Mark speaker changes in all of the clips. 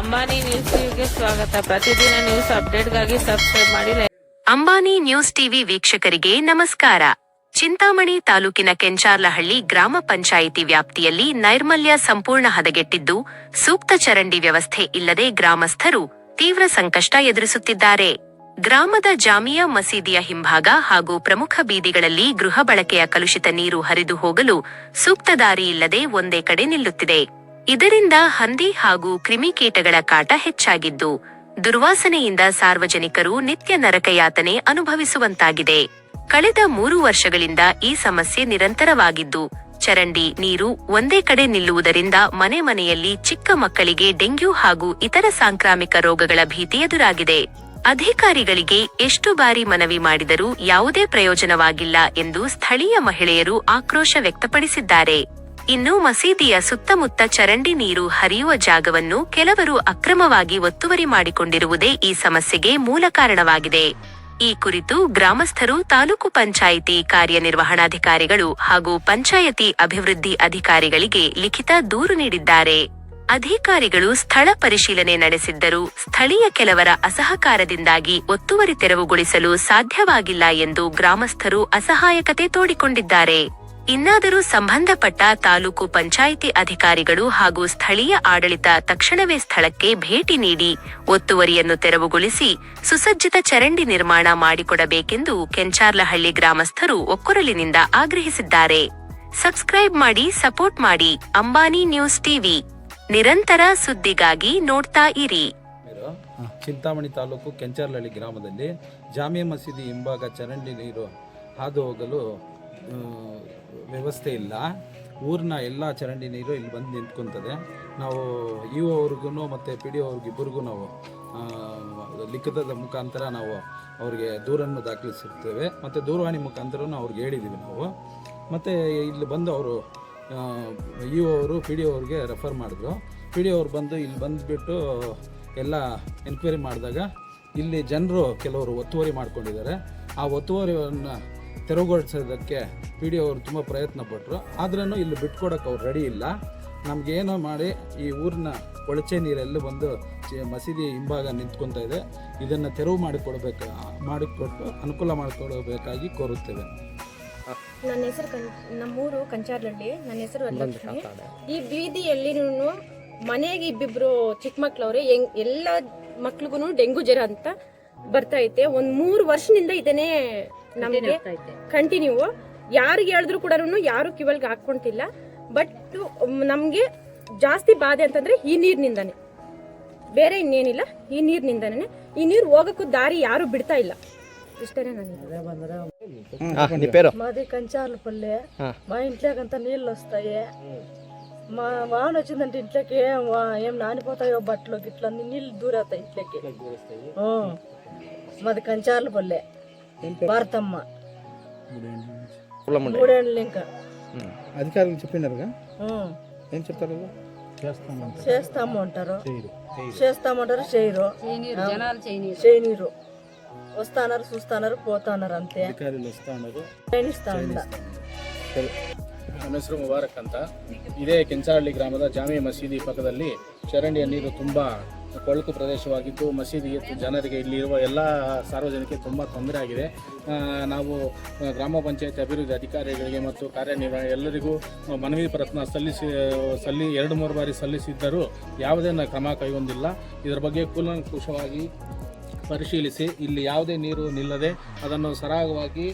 Speaker 1: Ambani news ಟಿವಿಗೆ ಸ್ವಾಗತ. ಪ್ರತಿದಿನ ನ್ಯೂಸ್ ಅಪ್ಡೇಟ್ಗಾಗಿ ಸಬ್ಸ್ಕ್ರೈಬ್ ಮಾಡಿ.
Speaker 2: ಅಂಬಾನಿ ನ್ಯೂಸ್ ಟಿವಿ ವೀಕ್ಷಕರಿಗೆ ನಮಸ್ಕಾರ. ಚಿಂತಾಮಣಿ ತಾಲೂಕಿನ ಕೆಂಚಾರ್ಲಹಳ್ಳಿ ಗ್ರಾಮ ಪಂಚಾಯಿತಿ ವ್ಯಾಪ್ತಿಯಲ್ಲಿ ನೈರ್ಮಲ್ಯ ಸಂಪೂರ್ಣ ಹದಗೆಟ್ಟಿದ್ದು, ಸೂಕ್ತ ಚರಂಡಿ ವ್ಯವಸ್ಥೆ ಇಲ್ಲದೆ ಗ್ರಾಮಸ್ಥರು ತೀವ್ರ ಸಂಕಷ್ಟ ಎದುರಿಸುತ್ತಿದ್ದಾರೆ. ಗ್ರಾಮದ ಜಾಮಿಯಾ ಮಸೀದಿಯ ಹಿಂಭಾಗ ಹಾಗೂ ಪ್ರಮುಖ ಬೀದಿಗಳಲ್ಲಿ ಗೃಹ ಬಳಕೆಯ ಕಲುಷಿತ ನೀರು ಹರಿದು ಹೋಗಲು ಸೂಕ್ತ ದಾರಿ ಇಲ್ಲದೆ ಒಂದೇ ಕಡೆ ನಿಲ್ಲುತ್ತಿದೆ. ಇದರಿಂದ ಹಂದಿ ಹಾಗೂ ಕ್ರಿಮಿಕೀಟಗಳ ಕಾಟ ಹೆಚ್ಚಾಗಿದ್ದು, ದುರ್ವಾಸನೆಯಿಂದ ಸಾರ್ವಜನಿಕರು ನಿತ್ಯ ನರಕಯಾತನೆ ಅನುಭವಿಸುವಂತಾಗಿದೆ. ಕಳೆದ 3 ವರ್ಷಗಳಿಂದ ಈ ಸಮಸ್ಯೆ ನಿರಂತರವಾಗಿದ್ದು, ಚರಂಡಿ ನೀರು ಒಂದೇ ಕಡೆ ನಿಲ್ಲುವುದರಿಂದ ಮನೆ ಮನೆಯಲ್ಲಿ ಚಿಕ್ಕ ಮಕ್ಕಳಿಗೆ ಡೆಂಗ್ಯೂ ಹಾಗೂ ಇತರ ಸಾಂಕ್ರಾಮಿಕ ರೋಗಗಳ ಭೀತಿ ಎದುರಾಗಿದೆ. ಅಧಿಕಾರಿಗಳಿಗೆ ಎಷ್ಟು ಬಾರಿ ಮನವಿ ಮಾಡಿದರೂ ಯಾವುದೇ ಪ್ರಯೋಜನವಾಗಿಲ್ಲ ಎಂದು ಸ್ಥಳೀಯ ಮಹಿಳೆಯರು ಆಕ್ರೋಶ ವ್ಯಕ್ತಪಡಿಸಿದ್ದಾರೆ. ಇನ್ನು ಮಸೀದಿಯ ಸುತ್ತಮುತ್ತ ಚರಂಡಿ ನೀರು ಹರಿಯುವ ಜಾಗವನ್ನು ಕೆಲವರು ಅಕ್ರಮವಾಗಿ ಒತ್ತುವರಿ ಮಾಡಿಕೊಂಡಿರುವುದೇ ಈ ಸಮಸ್ಯೆಗೆ ಮೂಲ ಕಾರಣವಾಗಿದೆ. ಈ ಕುರಿತು ಗ್ರಾಮಸ್ಥರು ತಾಲೂಕು ಪಂಚಾಯಿತಿ ಕಾರ್ಯನಿರ್ವಹಣಾಧಿಕಾರಿಗಳು ಹಾಗೂ ಪಂಚಾಯತಿ ಅಭಿವೃದ್ಧಿ ಅಧಿಕಾರಿಗಳಿಗೆ ಲಿಖಿತ ದೂರು ನೀಡಿದ್ದಾರೆ. ಅಧಿಕಾರಿಗಳು ಸ್ಥಳ ಪರಿಶೀಲನೆ ನಡೆಸಿದ್ದರೂ ಸ್ಥಳೀಯ ಕೆಲವರ ಅಸಹಕಾರದಿಂದಾಗಿ ಒತ್ತುವರಿ ತೆರವುಗೊಳಿಸಲು ಸಾಧ್ಯವಾಗಿಲ್ಲ ಎಂದು ಗ್ರಾಮಸ್ಥರು ಅಸಹಾಯಕತೆ ತೋಡಿಕೊಂಡಿದ್ದಾರೆ. ಇನ್ನಾದರೂ ಸಂಬಂಧಪಟ್ಟ ತಾಲೂಕು ಪಂಚಾಯಿತಿ ಅಧಿಕಾರಿಗಳು ಹಾಗೂ ಸ್ಥಳೀಯ ಆಡಳಿತ ತಕ್ಷಣವೇ ಸ್ಥಳಕ್ಕೆ ಭೇಟಿ ನೀಡಿ ಒತ್ತುವರಿಯನ್ನು ತೆರವುಗೊಳಿಸಿ ಸುಸಜ್ಜಿತ ಚರಂಡಿ ನಿರ್ಮಾಣ ಮಾಡಿಕೊಡಬೇಕೆಂದು ಕೆಂಚಾರ್ಲಹಳ್ಳಿ ಗ್ರಾಮಸ್ಥರು ಒಕ್ಕೊರಲಿನಿಂದ ಆಗ್ರಹಿಸಿದ್ದಾರೆ. ಸಬ್ಸ್ಕ್ರೈಬ್ ಮಾಡಿ, ಸಪೋರ್ಟ್ ಮಾಡಿ. ಅಂಬಾನಿ ನ್ಯೂಸ್ ಟಿವಿ, ನಿರಂತರ ಸುದ್ದಿಗಾಗಿ ನೋಡ್ತಾ ಇರಿ.
Speaker 3: ಚಿಂತಾಮಣಿ ತಾಲೂಕು ಕೆಂಚಾರ್ಲಹಳ್ಳಿ ಗ್ರಾಮದಲ್ಲಿ ಜಾಮಿಯಾ ಮಸೀದಿ ಹಿಂಭಾಗ ಚರಂಡಿ ನೀರು ಹಾದು ಹೋಗಲು ವ್ಯವಸ್ಥೆ ಇಲ್ಲ. ಊರಿನ ಎಲ್ಲ ಚರಂಡಿ ನೀರು ಇಲ್ಲಿ ಬಂದು ನಿಂತ್ಕೊತದೆ. ನಾವು ಇಒ ಅವ್ರಿಗೂ ಮತ್ತು ಪಿ ಡಿ ಅವ್ರಿಗೆ ಇಬ್ಬರಿಗೂ ನಾವು ಲಿಖಿತದ ಮುಖಾಂತರ ನಾವು ಅವ್ರಿಗೆ ದೂರನ್ನು ದಾಖಲಿಸಿರ್ತೇವೆ ಮತ್ತು ದೂರವಾಣಿ ಮುಖಾಂತರನೂ ಅವ್ರಿಗೆ ಹೇಳಿದ್ದೀವಿ ನಾವು. ಮತ್ತು ಇಲ್ಲಿ ಬಂದು ಅವರು ಇಒ ಅವರು ಪಿ ಡಿ ಅವ್ರಿಗೆ ರೆಫರ್ ಮಾಡಿದ್ರು. ಪಿ ಡಿ ಅವ್ರು ಬಂದು ಇಲ್ಲಿ ಬಂದುಬಿಟ್ಟು ಎಲ್ಲ ಎನ್ಕ್ವೈರಿ ಮಾಡಿದಾಗ ಇಲ್ಲಿ ಜನರು ಕೆಲವರು ಒತ್ತುವರಿ ಮಾಡ್ಕೊಂಡಿದ್ದಾರೆ. ಆ ಒತ್ತುವರಿಯನ್ನು ತೆರವುಗೊಳಿಸೋದಕ್ಕೆ ಪಿ ಡಿ ಅವರು ತುಂಬ ಪ್ರಯತ್ನ ಪಟ್ಟರು. ಆದ್ರೂ ಇಲ್ಲಿ ಬಿಟ್ಕೊಡೋಕೆ ಅವ್ರು ರೆಡಿ ಇಲ್ಲ. ನಮಗೇನೋ ಮಾಡಿ ಈ ಊರಿನ ಕೊಳಚೆ ನೀರೆಲ್ಲ ಬಂದು ಮಸೀದಿ ಹಿಂಭಾಗ ನಿಂತ್ಕೊತಾ ಇದೆ. ಇದನ್ನು ತೆರವು ಮಾಡಿಕೊಟ್ಟು ಅನುಕೂಲ ಮಾಡಿಕೊಡಬೇಕಾಗಿ ಕೋರುತ್ತೇವೆ.
Speaker 4: ನನ್ನ ಹೆಸರು ನಮ್ಮೂರು ಕಂಚಾರ್ಲಹಳ್ಳಿ. ನನ್ನ ಹೆಸರು ವರಲಕ್ಷ್ಮಿ. ಈ ಬೀದಿಯಲ್ಲಿ ಮನೆಗೆ ಇಬ್ಬಿಬ್ರು ಚಿಕ್ಕ ಮಕ್ಳವ್ರೆ. ಎಲ್ಲ ಮಕ್ಳಿಗೂ ಡೆಂಗು ಜ್ವರ ಅಂತ ಬರ್ತಾ ಐತೆ. ಒಂದು 3 ವರ್ಷದಿಂದ ಇದನ್ನೇ ನಮಗೆ ಕಂಟಿನ್ಯೂ. ಯಾರಿಗೆ ಹೇಳಿದ್ರು ಕೂಡ ಯಾರು ಕಿವಲ್ಗೆ ಹಾಕೊಂತಿಲ್ಲ. ಬಟ್ ನಮಗೆ ಜಾಸ್ತಿ ಬಾಧೆ ಅಂತಂದ್ರೆ ಈ ನೀರಿನಿಂದಾನೆ, ಬೇರೆ ಇನ್ನೇನಿಲ್ಲ. ಈ ನೀರಿನಿಂದಾನೆ. ಈ ನೀರು ಹೋಗಕ್ಕೂ ದಾರಿ ಯಾರು ಬಿಡ್ತಾ ಇಲ್ಲ. ಇಷ್ಟೇನೆ
Speaker 5: మాది కంచార్లపల్లి. మా ఇంట్లోకంత నీళ్ళు వస్తాయి. మా వాన వచ్చిందంటే ఇంట్లోకి ఏం నానిపోతాయో బట్టలు గిట్ల నీళ్ళు దూరవుతాయి ఇంట్లోకి. మాది కంచార్లపల్లి. భారతమ్మ. 3 ఏళ్ళు ఇంకా.
Speaker 6: అధికారులు చెప్పినారుగా ఏం చెప్తారు?
Speaker 5: చేస్తాము అంటారు, చేయరు. చేయనీరు. వస్తానారు, చూస్తానారు, పోతానారు అంతే.
Speaker 7: ನಮ್ಮ ಹೆಸರು ಮುಬಾರಕ್ ಅಂತ. ಇದೇ ಕೆಂಚಾರಳ್ಳಿ ಗ್ರಾಮದ ಜಾಮಿಯಾ ಮಸೀದಿ ಪಕ್ಕದಲ್ಲಿ ಚರಂಡಿಯ ನೀರು ತುಂಬ ಕೊಳಕು ಪ್ರದೇಶವಾಗಿದ್ದು, ಮಸೀದಿಗೆ ಜನರಿಗೆ ಇಲ್ಲಿರುವ ಎಲ್ಲ ಸಾರ್ವಜನಿಕರಿಗೆ ತುಂಬ ತೊಂದರೆ ಆಗಿದೆ. ನಾವು ಗ್ರಾಮ ಪಂಚಾಯತ್ ಅಭಿವೃದ್ಧಿ ಅಧಿಕಾರಿಗಳಿಗೆ ಮತ್ತು ಕಾರ್ಯನಿರ್ವಹಣೆ ಎಲ್ಲರಿಗೂ ಮನವಿ ಪ್ರಯತ್ನ 2-3 ಬಾರಿ ಸಲ್ಲಿಸಿದ್ದರೂ ಯಾವುದೇ ಕ್ರಮ ಕೈಗೊಂಡಿಲ್ಲ. ಇದರ ಬಗ್ಗೆ ಕೂಲಂಕುಷವಾಗಿ ಪರಿಶೀಲಿಸಿ ಇಲ್ಲಿ ಯಾವುದೇ ನೀರು ನಿಲ್ಲದೆ ಅದನ್ನು ಸರಾಗವಾಗಿ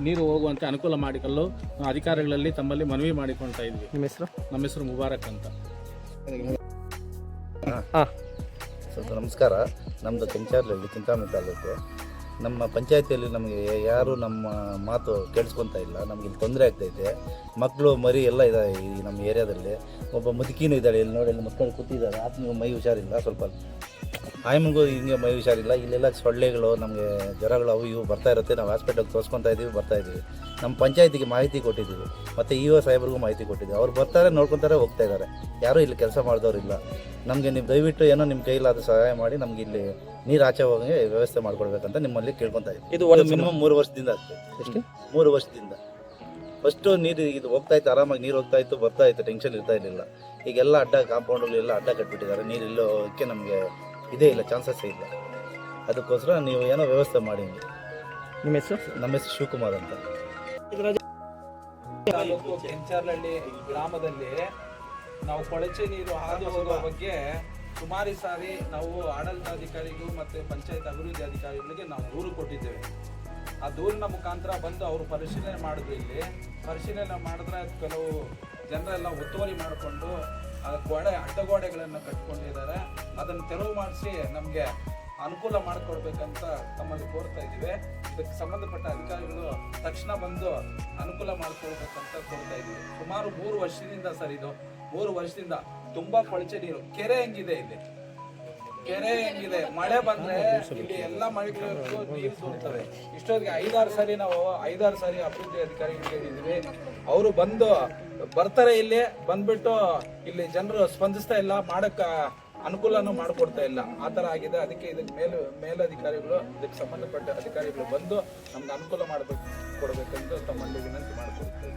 Speaker 7: ನೀರು ಹೋಗುವಂತೆ ಅನುಕೂಲ ಮಾಡಿಕೊಳ್ಳಲು ಅಧಿಕಾರಿಗಳಲ್ಲಿ ತಮ್ಮಲ್ಲಿ ಮನವಿ ಮಾಡಿಕೊಳ್ತಾ ಇದ್ವಿ. ನಮ್ಮ ಹೆಸರು ಮುಬಾರಕ್ ಅಂತ.
Speaker 8: ನಮಸ್ಕಾರ. ನಮ್ಮದು ಕೆಂಚಾರ್ಲಹಳ್ಳಿ, ಚಿಂತಾಮಣಿ ತಾಲೂಕು. ನಮ್ಮ ಪಂಚಾಯತಿಯಲ್ಲಿ ನಮಗೆ ಯಾರು ನಮ್ಮ ಮಾತು ಕೇಳಿಸ್ಕೊತಾ ಇಲ್ಲ. ನಮಗೆ ಇಲ್ಲಿ ತೊಂದರೆ ಆಗ್ತೈತೆ. ಮಕ್ಕಳು ಮರಿ ಎಲ್ಲ ಇದ್ದಾರೆ ಈ ನಮ್ಮ ಏರಿಯಾದಲ್ಲಿ. ಒಬ್ಬ ಮುದುಕಿನೂ ಇದ್ದಾಳೆ, ಇಲ್ಲಿ ನೋಡಿ, ಇಲ್ಲಿ ಮಕ್ಕಳು ಕೂತಿದ್ದಾರೆ. ಆತನಿಗೂ ಮೈ ಹುಷಾರಿಲ್ಲ, ಸ್ವಲ್ಪ ಆಯಮ್ಮಗೂ ಹಿಂಗೆ ಮೈ ಹುಷಾರಿಲ್ಲ. ಇಲ್ಲೆಲ್ಲ ಸೊಳ್ಳೆಗಳು, ನಮಗೆ ಜ್ವರಗಳು ಅವು ಇವು ಬರ್ತಾ ಇರುತ್ತೆ. ನಾವು ಹಾಸ್ಪಿಟಲ್ಗೆ ತೋರಿಸ್ಕೊತಾ ಇದ್ದೀವಿ, ಬರ್ತಾಯಿದ್ದೀವಿ. ನಮ್ಮ ಪಂಚಾಯತಿಗೆ ಮಾಹಿತಿ ಕೊಟ್ಟಿದ್ದೀವಿ ಮತ್ತು ಇಒ ಸಾಹೇಬ್ರಿಗೂ ಮಾಹಿತಿ ಕೊಟ್ಟಿದ್ದೀವಿ. ಅವ್ರು ಬರ್ತಾರೆ, ನೋಡ್ಕೊತಾರೆ, ಹೋಗ್ತಾ ಇದ್ದಾರೆ. ಯಾರೂ ಇಲ್ಲಿ ಕೆಲಸ ಮಾಡಿದವ್ರಿಲ್ಲ. ನಮಗೆ ನೀವು ದಯವಿಟ್ಟು ಏನೋ ನಿಮ್ಮ ಕೈಲಾದ ಸಹಾಯ ಮಾಡಿ ನಮ್ಗೆ ಇಲ್ಲಿ ನೀರು ಆಚೆ ಹೋಗಿ ವ್ಯವಸ್ಥೆ ಮಾಡ್ಕೊಡ್ಬೇಕಂತ ನಿಮ್ಮಲ್ಲಿ ಕೇಳ್ಕೊತಾ ಇದ್ದೀವಿ. ಇದು ಮಿನಿಮಮ್ 3 ವರ್ಷದಿಂದ ಆಗ್ತದೆ. 3 ವರ್ಷದಿಂದ ಫಸ್ಟು ನೀರು ಇದು ಹೋಗ್ತಾ ಇತ್ತು, ಆರಾಮಾಗಿ ನೀರು ಹೋಗ್ತಾ ಇತ್ತು, ಬರ್ತಾ ಇತ್ತು, ಟೆನ್ಷನ್ ಇರ್ತಾ ಇರಲಿಲ್ಲ. ಈಗೆಲ್ಲ ಅಡ್ಡ ಕಾಂಪೌಂಡ್ಗಳೆಲ್ಲ ಅಡ್ಡ ಕಟ್ಬಿಟ್ಟಿದ್ದಾರೆ, ನೀರು ಇಲ್ಲೋಕ್ಕೆ ನಮಗೆ ಇದೇ ಇಲ್ಲ, ಚಾನ್ಸಸ್ಸೇ ಇಲ್ಲ. ಅದಕ್ಕೋಸ್ಕರ ನೀವು ಏನೋ ವ್ಯವಸ್ಥೆ ಮಾಡಿ.
Speaker 6: ನಿಮ್ಮ ಹೆಸರು?
Speaker 8: ನಮ್ಮ ಹೆಸರು ಶಿವಕುಮಾರ್ ಅಂತ.
Speaker 3: ತಾಲೂಕು ಕೆಂಚಾರ್ಲಹಳ್ಳಿ ಗ್ರಾಮದಲ್ಲಿ ನಾವು ಕೊಳಚೆ ನೀರು ಹಾದು ಹೋಗುವ ಬಗ್ಗೆ ಸುಮಾರು ಸಾರಿ ನಾವು ಆಡಳಿತಾಧಿಕಾರಿಗಳು ಮತ್ತು ಪಂಚಾಯತ್ ಅಭಿವೃದ್ಧಿ ಅಧಿಕಾರಿಗಳಿಗೆ ನಾವು ದೂರು ಕೊಟ್ಟಿದ್ದೇವೆ. ಆ ದೂರಿನ ಮುಖಾಂತರ ಬಂದು ಅವರು ಪರಿಶೀಲನೆ ಮಾಡಿದ್ರು. ಇಲ್ಲಿ ಪರಿಶೀಲನೆ ಮಾಡಿದ್ರೆ ಕೆಲವು ಜನರೆಲ್ಲ ಒತ್ತುವರಿ ಮಾಡಿಕೊಂಡು ಅಡ್ಡಗೋಡೆಗಳನ್ನು ಕಟ್ಕೊಂಡಿದ್ದಾರೆ. ಅದನ್ನು ತೆರವು ಮಾಡಿಸಿ ನಮಗೆ ಅನುಕೂಲ ಮಾಡಿಕೊಡ್ಬೇಕಂತ ತಮ್ಮಲ್ಲಿ ಕೋರ್ತಾ ಇದ್ದೀವಿ. ಇದಕ್ಕೆ ಸಂಬಂಧಪಟ್ಟ ಅಧಿಕಾರಿಗಳು ತಕ್ಷಣ ಬಂದು ಅನುಕೂಲ ಮಾಡಿಕೊಡ್ಬೇಕಂತ ಕೋರ್ತಾ ಇದ್ದೀವಿ. ಸುಮಾರು 3 ವರ್ಷದಿಂದ ಸರ್, ಇದು 3 ವರ್ಷದಿಂದ ತುಂಬಾ ಕೊಳಚೆ ನೀರು, ಕೆರೆ ಹೆಂಗಿದೆ ಇಲ್ಲಿ, ಕೆರೆ ಹೆಂಗಿದೆ, ಮಳೆ ಬಂದ್ರೆ ಇಲ್ಲಿ ಎಲ್ಲ ಮಳೆಗಳಿಗೂ ನೀರು ತೋರ್ತವೆ. ಇಷ್ಟೊತ್ತಿಗೆ 5-6 ಸಾರಿ ನಾವು 5-6 ಸಾರಿ ಅಭಿವೃದ್ಧಿ ಅಧಿಕಾರಿಗಳಿಗೆ ಹೇಳಿದ್ವಿ. ಅವರು ಬರ್ತಾರೆ, ಇಲ್ಲಿ ಬಂದ್ಬಿಟ್ಟು ಇಲ್ಲಿ ಜನರು ಸ್ಪಂದಿಸ್ತಾ ಇಲ್ಲ, ಮಾಡಕ್ಕ ಅನುಕೂಲನೂ ಮಾಡಿಕೊಡ್ತಾ ಇಲ್ಲ. ಆ ಥರ ಆಗಿದೆ. ಅದಕ್ಕೆ ಇದಕ್ಕೆ ಮೇಲಧಿಕಾರಿಗಳು, ಇದಕ್ಕೆ ಸಂಬಂಧಪಟ್ಟ ಅಧಿಕಾರಿಗಳು ಬಂದು ನಮ್ಗೆ ಅನುಕೂಲ ಕೊಡಬೇಕಂತ ತಮ್ಮಲ್ಲಿ ವಿನಂತಿ ಮಾಡಿಕೊಡ್ತೇವೆ.